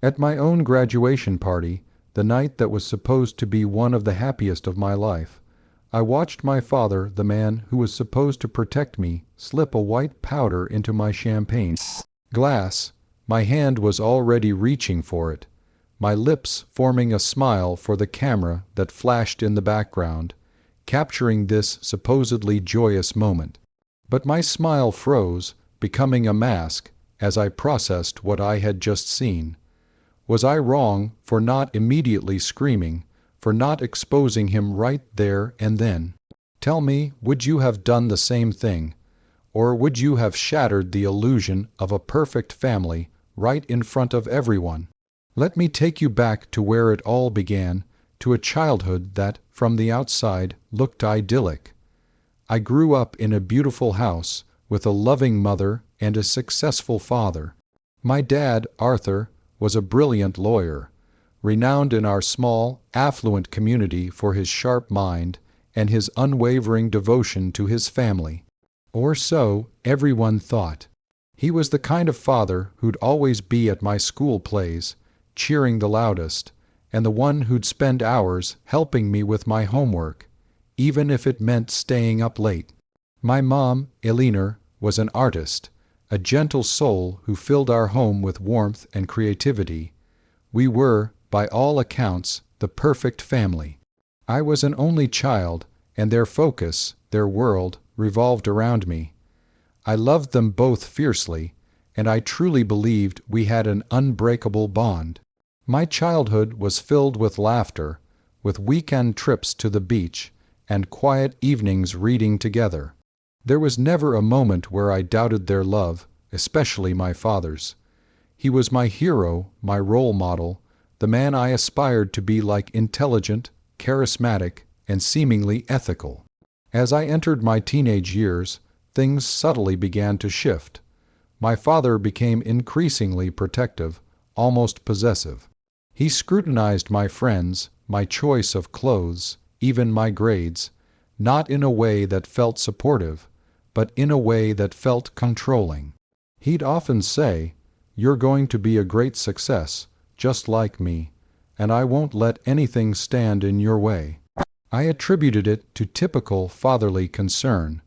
At my own graduation party, the night that was supposed to be one of the happiest of my life, I watched my father, the man who was supposed to protect me, slip a white powder into my champagne glass. My hand was already reaching for it, my lips forming a smile for the camera that flashed in the background, capturing this supposedly joyous moment. But my smile froze, becoming a mask, as I processed what I had just seen. Was I wrong for not immediately screaming, for not exposing him right there and then? Tell me, would you have done the same thing? Or would you have shattered the illusion of a perfect family right in front of everyone? Let me take you back to where it all began, to a childhood that, from the outside, looked idyllic. I grew up in a beautiful house, with a loving mother and a successful father. My dad, Arthur, was a brilliant lawyer, renowned in our small, affluent community for his sharp mind and his unwavering devotion to his family. Or so everyone thought. He was the kind of father who'd always be at my school plays, cheering the loudest, and the one who'd spend hours helping me with my homework, even if it meant staying up late. My mom, Eleanor, was an artist, a gentle soul who filled our home with warmth and creativity. We were, by all accounts, the perfect family. I was an only child, and their focus, their world, revolved around me. I loved them both fiercely, and I truly believed we had an unbreakable bond. My childhood was filled with laughter, with weekend trips to the beach, and quiet evenings reading together. There was never a moment where I doubted their love, especially my father's. He was my hero, my role model, the man I aspired to be, like intelligent, charismatic, and seemingly ethical. As I entered my teenage years, things subtly began to shift. My father became increasingly protective, almost possessive. He scrutinized my friends, my choice of clothes, even my grades, not in a way that felt supportive, but in a way that felt controlling. He'd often say, "You're going to be a great success, just like me, and I won't let anything stand in your way." I attributed it to typical fatherly concern,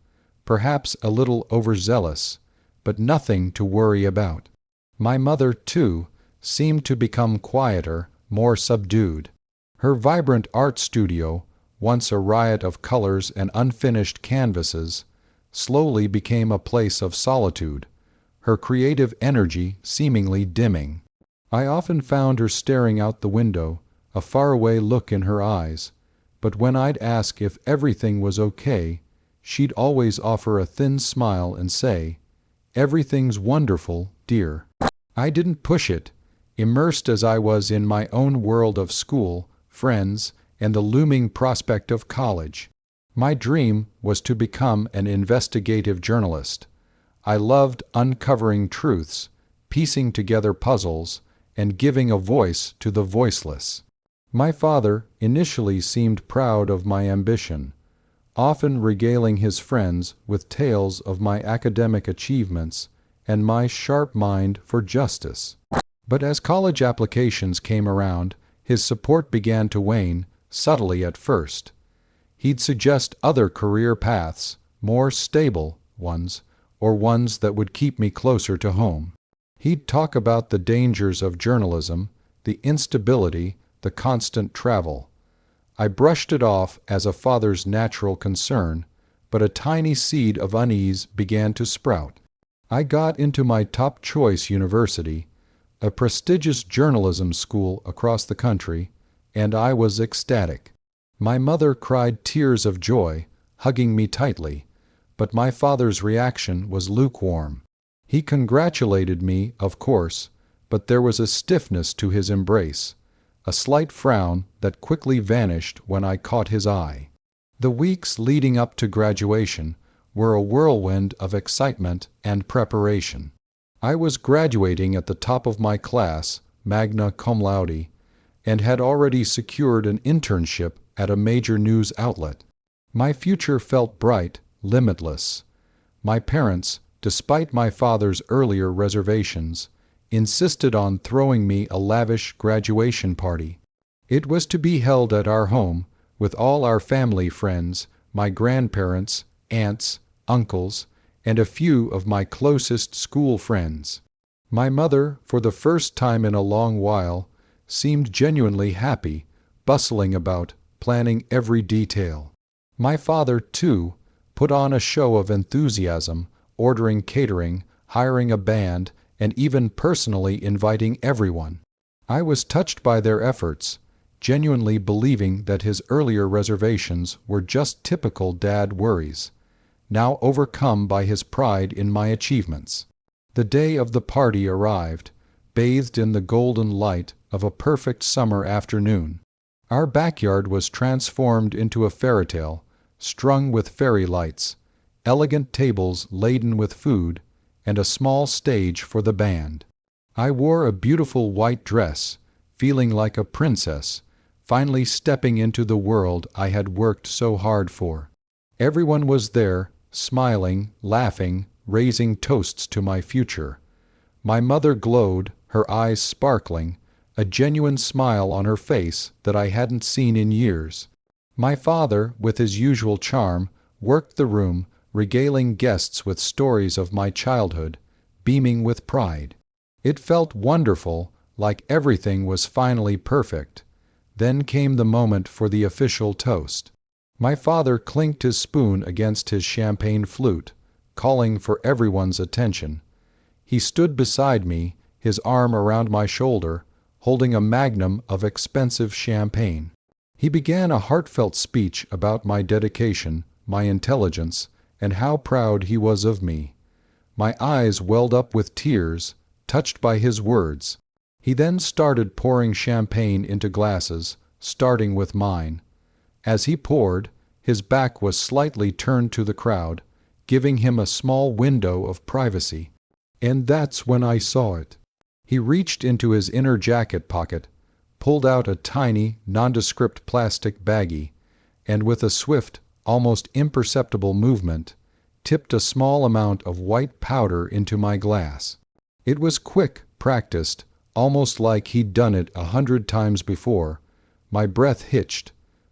perhaps a little overzealous, but nothing to worry about. My mother, too, seemed to become quieter, more subdued. Her vibrant art studio, once a riot of colors and unfinished canvases, slowly became a place of solitude, her creative energy seemingly dimming. I often found her staring out the window, a faraway look in her eyes, but when I'd ask if everything was okay, she'd always offer a thin smile and say, "Everything's wonderful, dear." I didn't push it, immersed as I was in my own world of school, friends, and the looming prospect of college. My dream was to become an investigative journalist. I loved uncovering truths, piecing together puzzles, and giving a voice to the voiceless. My father initially seemed proud of my ambition, often regaling his friends with tales of my academic achievements and my sharp mind for justice. But as college applications came around, his support began to wane, subtly at first. He'd suggest other career paths, more stable ones, or ones that would keep me closer to home. He'd talk about the dangers of journalism, the instability, the constant travel. I brushed it off as a father's natural concern, but a tiny seed of unease began to sprout. I got into my top choice university, a prestigious journalism school across the country, and I was ecstatic. My mother cried tears of joy, hugging me tightly, but my father's reaction was lukewarm. He congratulated me, of course, but there was a stiffness to his embrace, a slight frown that quickly vanished when I caught his eye. The weeks leading up to graduation were a whirlwind of excitement and preparation. I was graduating at the top of my class, magna cum laude, and had already secured an internship at a major news outlet. My future felt bright, limitless. My parents, despite my father's earlier reservations, insisted on throwing me a lavish graduation party. It was to be held at our home, with all our family friends, my grandparents, aunts, uncles, and a few of my closest school friends. My mother, for the first time in a long while, seemed genuinely happy, bustling about, planning every detail. My father, too, put on a show of enthusiasm, ordering catering, hiring a band, and even personally inviting everyone. I was touched by their efforts, genuinely believing that his earlier reservations were just typical dad worries, now overcome by his pride in my achievements. The day of the party arrived, bathed in the golden light of a perfect summer afternoon. Our backyard was transformed into a fairy tale, strung with fairy lights, elegant tables laden with food, and a small stage for the band. I wore a beautiful white dress, feeling like a princess, finally stepping into the world I had worked so hard for. Everyone was there, smiling, laughing, raising toasts to my future. My mother glowed, her eyes sparkling, a genuine smile on her face that I hadn't seen in years. My father, with his usual charm, worked the room, regaling guests with stories of my childhood, beaming with pride. It felt wonderful, like everything was finally perfect. Then came the moment for the official toast. My father clinked his spoon against his champagne flute, calling for everyone's attention. He stood beside me, his arm around my shoulder, holding a magnum of expensive champagne. He began a heartfelt speech about my dedication, my intelligence, and how proud he was of me. My eyes welled up with tears, touched by his words. He then started pouring champagne into glasses, starting with mine. As he poured, his back was slightly turned to the crowd, giving him a small window of privacy. And that's when I saw it. He reached into his inner jacket pocket, pulled out a tiny, nondescript plastic baggie, and with a swift, almost imperceptible movement, tipped a small amount of white powder into my glass. It was quick, practiced, almost like he'd done it 100 times before. My breath hitched.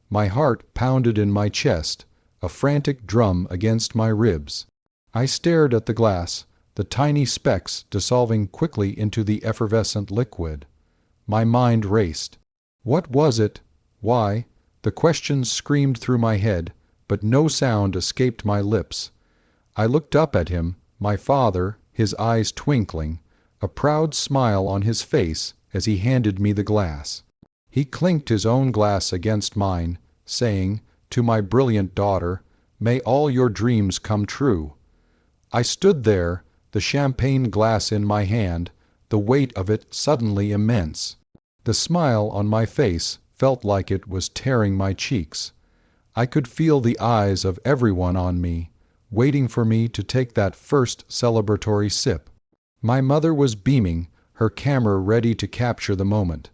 My heart pounded in my chest, a frantic drum against my ribs. I stared at the glass, the tiny specks dissolving quickly into the effervescent liquid. My mind raced. What was it? Why? The questions screamed through my head, but no sound escaped my lips. I looked up at him, my father, his eyes twinkling, a proud smile on his face as he handed me the glass. He clinked his own glass against mine, saying, "To my brilliant daughter, may all your dreams come true." I stood there, the champagne glass in my hand, the weight of it suddenly immense. The smile on my face felt like it was tearing my cheeks. I could feel the eyes of everyone on me, waiting for me to take that first celebratory sip. My mother was beaming, her camera ready to capture the moment.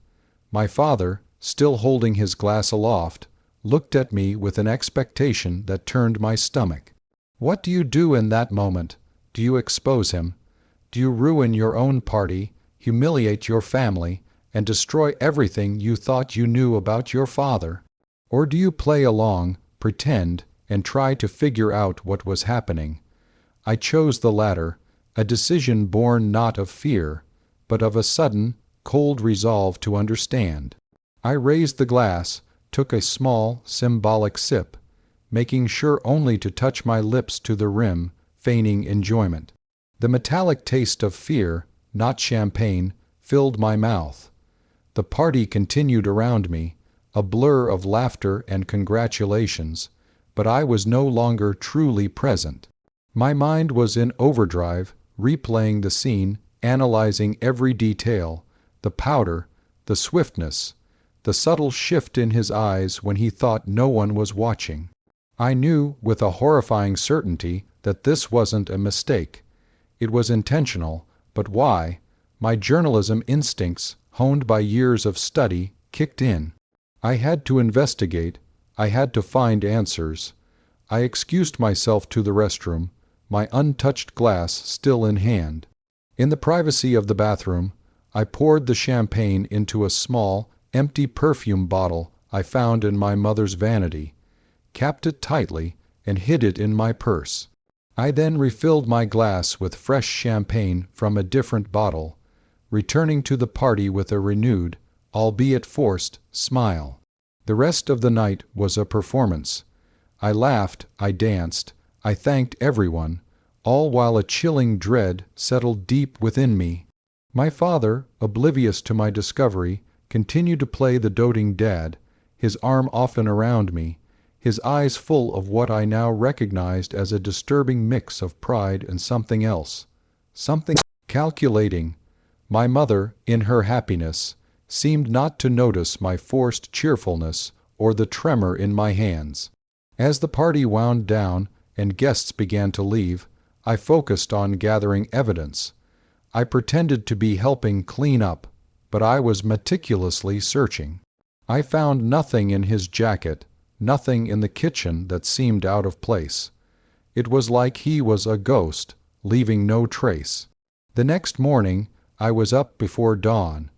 My father, still holding his glass aloft, looked at me with an expectation that turned my stomach. What do you do in that moment? Do you expose him? Do you ruin your own party, humiliate your family, and destroy everything you thought you knew about your father? Or do you play along, pretend, and try to figure out what was happening? I chose the latter, a decision born not of fear, but of a sudden, cold resolve to understand. I raised the glass, took a small, symbolic sip, making sure only to touch my lips to the rim, feigning enjoyment. The metallic taste of fear, not champagne, filled my mouth. The party continued around me, a blur of laughter and congratulations, but I was no longer truly present. My mind was in overdrive, replaying the scene, analyzing every detail, the powder, the swiftness, the subtle shift in his eyes when he thought no one was watching. I knew with a horrifying certainty that this wasn't a mistake. It was intentional, but why? My journalism instincts, honed by years of study, kicked in. I had to investigate. I had to find answers. I excused myself to the restroom, my untouched glass still in hand. In the privacy of the bathroom, I poured the champagne into a small, empty perfume bottle I found in my mother's vanity, capped it tightly, and hid it in my purse. I then refilled my glass with fresh champagne from a different bottle, returning to the party with a renewed, albeit forced, smile. The rest of the night was a performance. I laughed, I danced, I thanked everyone, all while a chilling dread settled deep within me. My father, oblivious to my discovery, continued to play the doting dad, his arm often around me, his eyes full of what I now recognized as a disturbing mix of pride and something else. Something calculating. My mother, in her happiness, seemed not to notice my forced cheerfulness or the tremor in my hands. As the party wound down and guests began to leave, I focused on gathering evidence. I pretended to be helping clean up, but I was meticulously searching. I found nothing in his jacket, nothing in the kitchen that seemed out of place. It was like he was a ghost, leaving no trace. The next morning, I was up before dawn.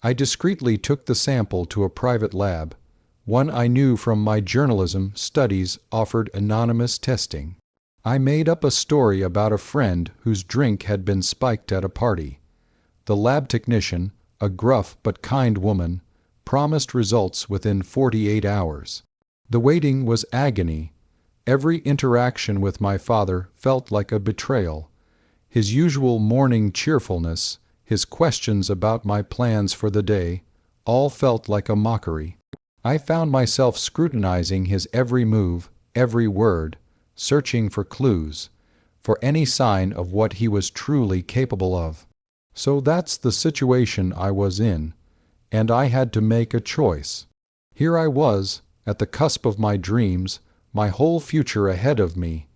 I discreetly took the sample to a private lab, one I knew from my journalism studies offered anonymous testing. I made up a story about a friend whose drink had been spiked at a party. The lab technician, a gruff but kind woman, promised results within 48 hours. The waiting was agony. Every interaction with my father felt like a betrayal. His usual morning cheerfulness, his questions about my plans for the day, all felt like a mockery. I found myself scrutinizing his every move, every word, searching for clues, for any sign of what he was truly capable of. So that's the situation I was in, and I had to make a choice. Here I was, at the cusp of my dreams, my whole future ahead of me,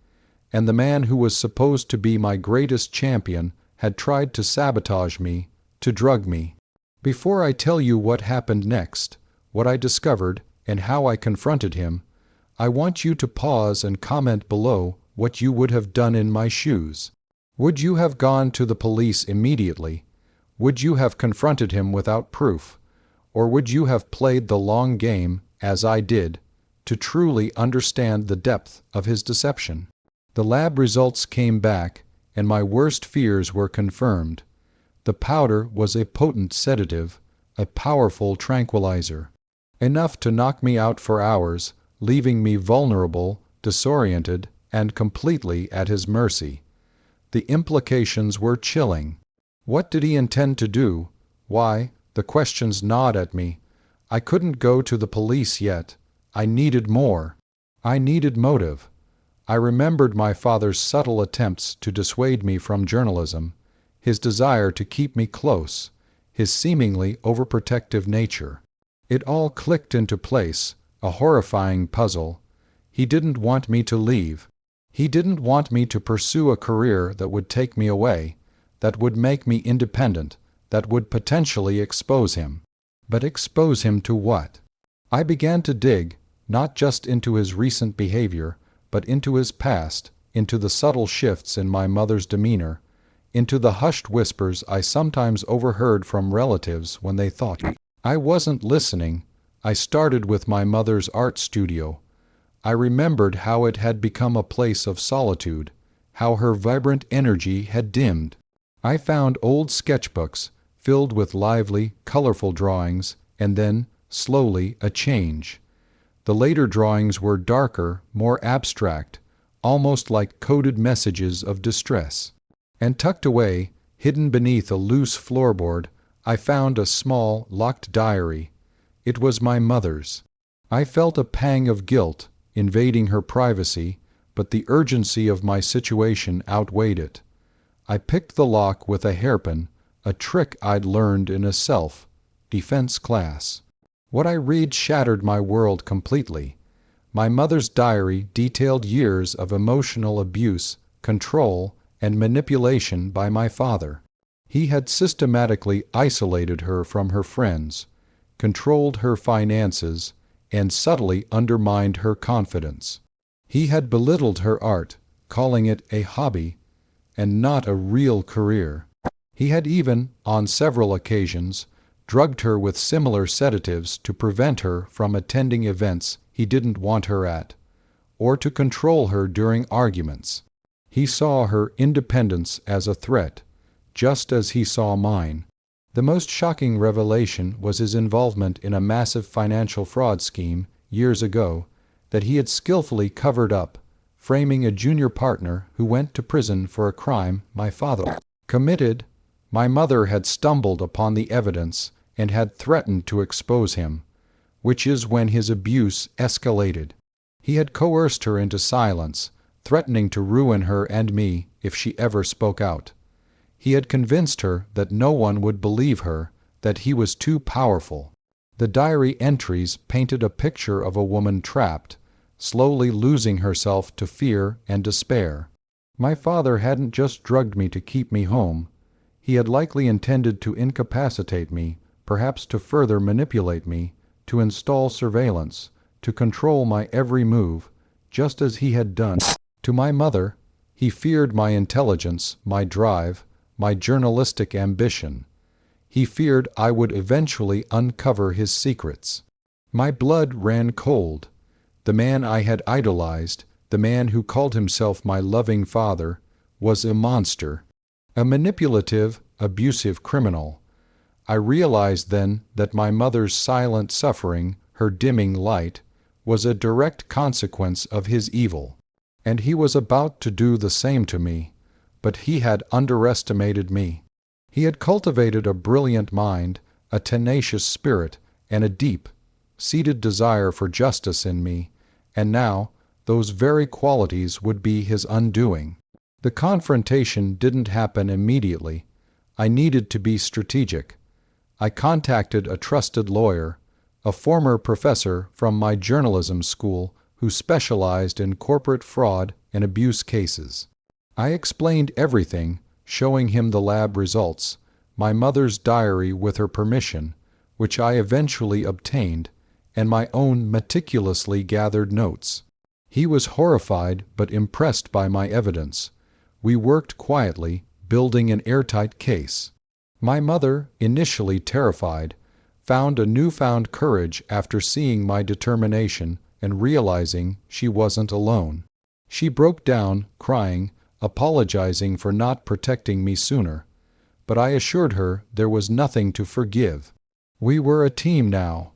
and the man who was supposed to be my greatest champion had tried to sabotage me, to drug me. Before I tell you what happened next, what I discovered, and how I confronted him, I want you to pause and comment below what you would have done in my shoes. Would you have gone to the police immediately? Would you have confronted him without proof? Or would you have played the long game, as I did, to truly understand the depth of his deception? The lab results came back, and my worst fears were confirmed. The powder was a potent sedative, a powerful tranquilizer, enough to knock me out for hours, leaving me vulnerable, disoriented, and completely at his mercy. The implications were chilling. What did he intend to do? Why, the questions gnawed at me. I couldn't go to the police yet. I needed more. I needed motive. I remembered my father's subtle attempts to dissuade me from journalism, his desire to keep me close, his seemingly overprotective nature. It all clicked into place, a horrifying puzzle. He didn't want me to leave. He didn't want me to pursue a career that would take me away, that would make me independent, that would potentially expose him. But expose him to what? I began to dig, not just into his recent behavior, but into his past, into the subtle shifts in my mother's demeanor, into the hushed whispers I sometimes overheard from relatives when they thought I wasn't listening. I started with my mother's art studio. I remembered how it had become a place of solitude, how her vibrant energy had dimmed. I found old sketchbooks filled with lively, colorful drawings, and then, slowly, a change. The later drawings were darker, more abstract, almost like coded messages of distress. And tucked away, hidden beneath a loose floorboard, I found a small, locked diary. It was my mother's. I felt a pang of guilt, invading her privacy, but the urgency of my situation outweighed it. I picked the lock with a hairpin, a trick I'd learned in a self-defense class. What I read shattered my world completely. My mother's diary detailed years of emotional abuse, control, and manipulation by my father. He had systematically isolated her from her friends, controlled her finances, and subtly undermined her confidence. He had belittled her art, calling it a hobby and not a real career. He had even, on several occasions, drugged her with similar sedatives to prevent her from attending events he didn't want her at, or to control her during arguments. He saw her independence as a threat, just as he saw mine. The most shocking revelation was his involvement in a massive financial fraud scheme years ago that he had skillfully covered up, framing a junior partner who went to prison for a crime my father committed. My mother had stumbled upon the evidence and had threatened to expose him, which is when his abuse escalated. He had coerced her into silence, threatening to ruin her and me if she ever spoke out. He had convinced her that no one would believe her, that he was too powerful. The diary entries painted a picture of a woman trapped, slowly losing herself to fear and despair. My father hadn't just drugged me to keep me home. He had likely intended to incapacitate me, perhaps to further manipulate me, to install surveillance, to control my every move, just as he had done to my mother. He feared my intelligence, my drive, my journalistic ambition. He feared I would eventually uncover his secrets. My blood ran cold. The man I had idolized, the man who called himself my loving father, was a monster, a manipulative, abusive criminal. I realized then that my mother's silent suffering, her dimming light, was a direct consequence of his evil, and he was about to do the same to me, but he had underestimated me. He had cultivated a brilliant mind, a tenacious spirit, and a deep-seated desire for justice in me, and now those very qualities would be his undoing. The confrontation didn't happen immediately. I needed to be strategic. I contacted a trusted lawyer, a former professor from my journalism school who specialized in corporate fraud and abuse cases. I explained everything, showing him the lab results, my mother's diary with her permission, which I eventually obtained, and my own meticulously gathered notes. He was horrified but impressed by my evidence. We worked quietly, building an airtight case. My mother, initially terrified, found a newfound courage after seeing my determination and realizing she wasn't alone. She broke down, crying, apologizing for not protecting me sooner, but I assured her there was nothing to forgive. We were a team now.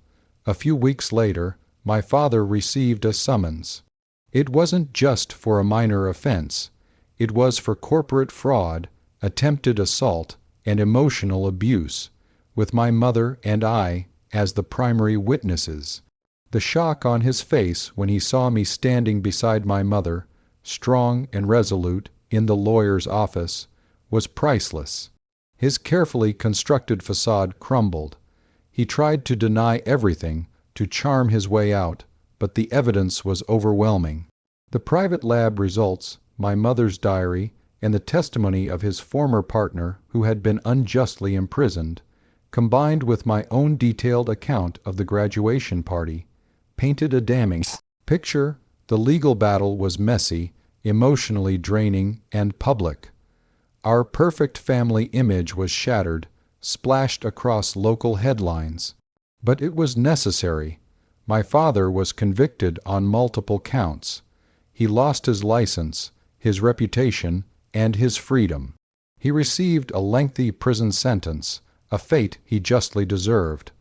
A few weeks later, my father received a summons. It wasn't just for a minor offense. It was for corporate fraud, attempted assault, and emotional abuse, with my mother and I as the primary witnesses. The shock on his face when he saw me standing beside my mother, strong and resolute, in the lawyer's office, was priceless. His carefully constructed facade crumbled. He tried to deny everything, to charm his way out, but the evidence was overwhelming. The private lab results, my mother's diary, and the testimony of his former partner who had been unjustly imprisoned, combined with my own detailed account of the graduation party, painted a damning picture. The legal battle was messy, emotionally draining, and public. Our perfect family image was shattered, splashed across local headlines. But it was necessary. My father was convicted on multiple counts. He lost his license, his reputation, and his freedom. He received a lengthy prison sentence, a fate he justly deserved.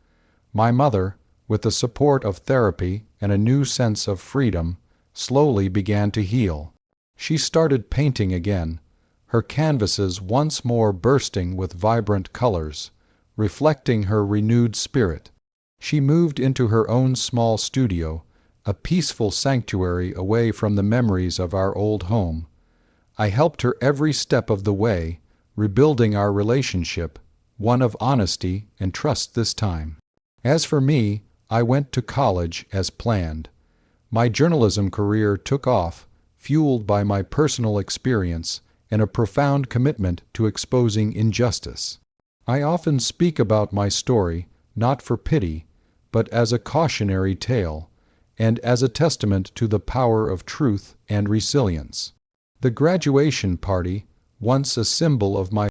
My mother, with the support of therapy and a new sense of freedom, slowly began to heal. She started painting again, her canvases once more bursting with vibrant colors, reflecting her renewed spirit. She moved into her own small studio, a peaceful sanctuary away from the memories of our old home. I helped her every step of the way, rebuilding our relationship, one of honesty and trust this time. As for me, I went to college as planned. My journalism career took off, fueled by my personal experience and a profound commitment to exposing injustice. I often speak about my story, not for pity, but as a cautionary tale, and as a testament to the power of truth and resilience. The graduation party, once a symbol of my